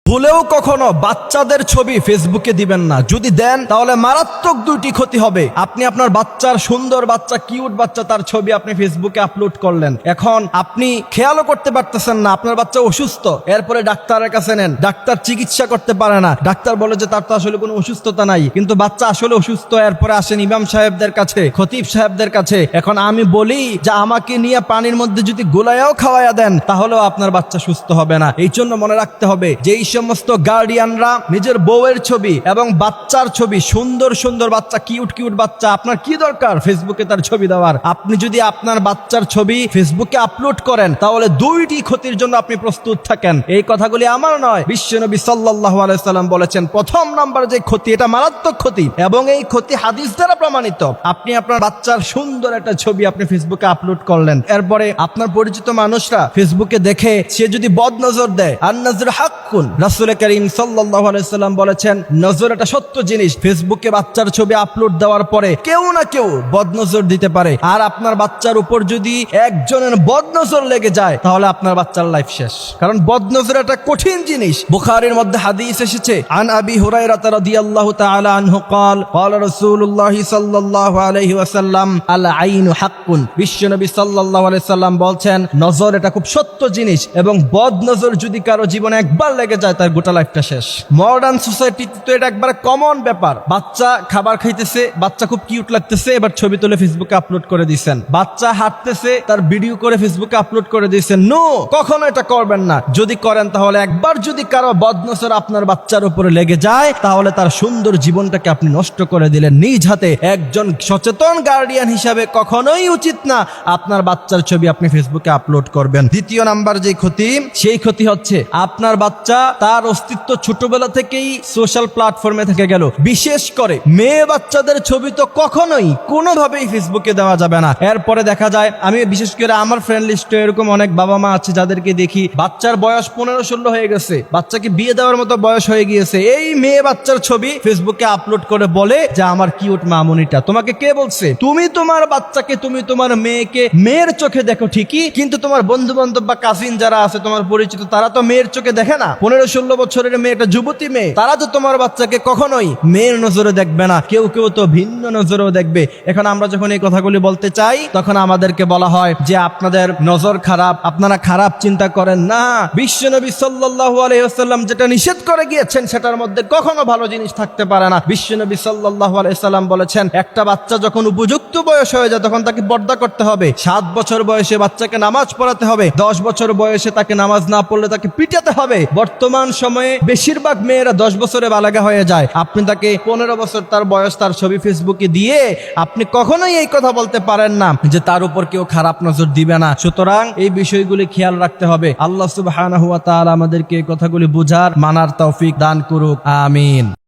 ভুলেও কখনো বাচ্চাদের ছবি ফেসবুকে দিবেন না। যদি দেন তাহলে মারাত্মক দুইটি ক্ষতি হবে। আপনি আপনার বাচ্চার সুন্দর বাচ্চা, কিউট বাচ্চা, তার ছবি আপনি ফেসবুকে আপলোড করলেন। এখন আপনি খেয়ালও করতে পারতেছেন না আপনার বাচ্চা অসুস্থ, এরপরে ডাক্তারের কাছে নেন, ডাক্তার চিকিৎসা করতে পারে না, ডাক্তার বলে যে তার তো আসলে কোনো অসুস্থতা নাই, কিন্তু বাচ্চা আসলে অসুস্থ। এরপরে আসেন ইমাম সাহেবদের কাছে, খতিব সাহেবদের কাছে। এখন আমি বলি যে আমাকে নিয়ে পানির মধ্যে যদি গোলায়াও খাওয়াইয়া দেন তাহলেও আপনার বাচ্চা সুস্থ হবে না। এই জন্য মনে রাখতে হবে যে এই সমস্ত গার্ডিয়ানরা নিজের বউয়ের ছবি এবং বাচ্চার ছবি, সুন্দর সুন্দর বাচ্চা, কিউট কিউট বাচ্চা, আপনার কি দরকার ফেসবুকে তার ছবি দেওয়ার? আপনি যদি আপনার বাচ্চার ছবি ফেসবুকে আপলোড করেন তাহলে দুইটি ক্ষতির জন্য আপনি প্রস্তুত থাকেন। এই কথাগুলি আমার নয়, বিশ্বনবী সাল্লাল্লাহু আলাইহি সাল্লাম বলেছেন প্রথম নাম্বার যে ক্ষতি, এটা মারাত্মক ক্ষতি এবং এই ক্ষতি হাদিস দ্বারা প্রমাণিত। আপনি আপনার বাচ্চার সুন্দর একটা ছবি আপনি ফেসবুকে আপলোড করলেন, এরপরে আপনার পরিচিত মানুষরা ফেসবুকে দেখে সে যদি বদনজর দেয়, আন নজর হাক্কুন, রাসূল করিম সাল্লাল্লাহু আলাইহি সাল্লাম বলেছেন নজর একটা সত্য জিনিস। ফেসবুকে বাচ্চার ছবি আপলোড দেওয়ার পরে কেউ না কেউ বদনজর দিতে পারে, আর আপনার বাচ্চার উপর যদি একজনের বদনজর লেগে যায় তাহলে আপনার বাচ্চার লাইফ শেষ। কারণ বদনজর একটা কঠিন জিনিস। বুখারীর মধ্যে হাদিস এসেছে, আন আবি হুরায়রা রাদিয়াল্লাহু তাআলা আনহু قال قال رسول الله صلى الله عليه وسلم العين حق। বিশ্বনবী সাল্লাল্লাহু আলাইহি সাল্লাম বলছেন নজর এটা খুব সত্য জিনিস এবং বদনজর যদি কারো জীবনে একবার লেগে যায় তার গোটা লাইফটা শেষ। মডার্ন সোসাইটিতে তো এটা একবার কমন ব্যাপার। বাচ্চা খাবার খাইতেছে, বাচ্চা খুব কিউট লাগতেছে, এবার ছবি তুলে ফেসবুকে আপলোড করে দিয়েছেন। বাচ্চা হাঁটতেছে, তার ভিডিও করে ফেসবুকে আপলোড করে দিয়েছেন। নো, কখনো এটা করবেন না। যদি করেন তাহলে একবার যদি কারো বদনজর আপনার বাচ্চার উপরে লেগে যায় তাহলে তার সুন্দর জীবনটাকে আপনি নষ্ট করে দিলেন নিজ হাতে। একজন সচেতন গার্ডিয়ান হিসাবে কখনোই উচিত না আপনার বাচ্চার ছবি আপনি ফেসবুকে আপলোড করবেন। দ্বিতীয় নাম্বার যে ক্ষতি, সেই ক্ষতি হচ্ছে আপনার বাচ্চা তার অস্তিত্ব ছোটবেলা থেকেই সোশ্যাল প্ল্যাটফর্মে থেকে গেল। বিশেষ করে মেয়ে বাচ্চাদের ছবি তো কখনোই কোনোভাবেই ফেসবুকে দেওয়া যাবে না। এরপরে দেখা যায়, আমি বিশেষ করে আমার ফ্রেন্ড লিস্টে এরকম অনেক বাবা মা আছে যাদেরকে দেখি বাচ্চার বয়স 15-16 হয়ে গেছে, বাচ্চাকে বিয়ে দেওয়ার মতো বয়স হয়ে গিয়েছে, এই মেয়ে বাচ্চার ছবি ফেসবুকে আপলোড করে বলে যে আমার কিউট মামুনিটা। তোমাকে কে বলছে? তুমি তোমার বাচ্চাকে, তুমি তোমার মেয়েকে মেয়ের চোখে দেখো ঠিকই, কিন্তু তোমার বন্ধু বান্ধব বা কাজিন যারা আছে তোমার পরিচিত, তারা তো মেয়ের চোখে দেখে না। 15-16 বছরের মেয়ে, একটা যুবতী মেয়ে, তারা তো তোমার বাচ্চাকে কখনোই মেয়ের নজরে দেখবে না, কেউ কেউ তো ভিন্ন নজরেও দেখবে। এখন আমরা যখন এই কথাগুলি বলতে চাই তখন আমাদেরকে বলা হয় যে আপনাদের নজর খারাপ, আপনারা খারাপ চিন্তা করেন না। বিশ্বনবী সাল্লাল্লাহু আলাইহি ওয়াসাল্লাম যেটা নিষেধ করে গিয়েছেন সেটার মধ্যে কখনো ভালো জিনিস থাকতে পারে না। বিশ্বনবী সাল্লাল্লাহু আলাইহি সাল্লাম বলেছেন একটা বাচ্চা যখন উপযুক্ত বয়স হয়ে যায় তখন তাকে পর্দা করতে হবে। 7 বছর বয়সে বাচ্চাকে নামাজ পড়াতে হবে, 10 বছর বয়সে তাকে নামাজ না পড়লে তাকে পিটাতে হবে। বর্তমান সময়ে বেশিরভাগ মেয়েরা 10 বছরে বালাগা হয়ে যায়। আপনি তাকে 15 বছর তার বয়স, তার ছবি ফেসবুকে দিয়ে আপনি কখনোই এই কথা বলতে পারেন না যে তার উপর কেউ খারাপ নজর দিবে না। সুতরাং এই বিষয়গুলি খেয়াল রাখতে হবে। আল্লাহ সুবহানাহু ওয়া তাআলা আমাদেরকে এই কথাগুলি বুঝার, মানার তৌফিক দান করুক। আমিন।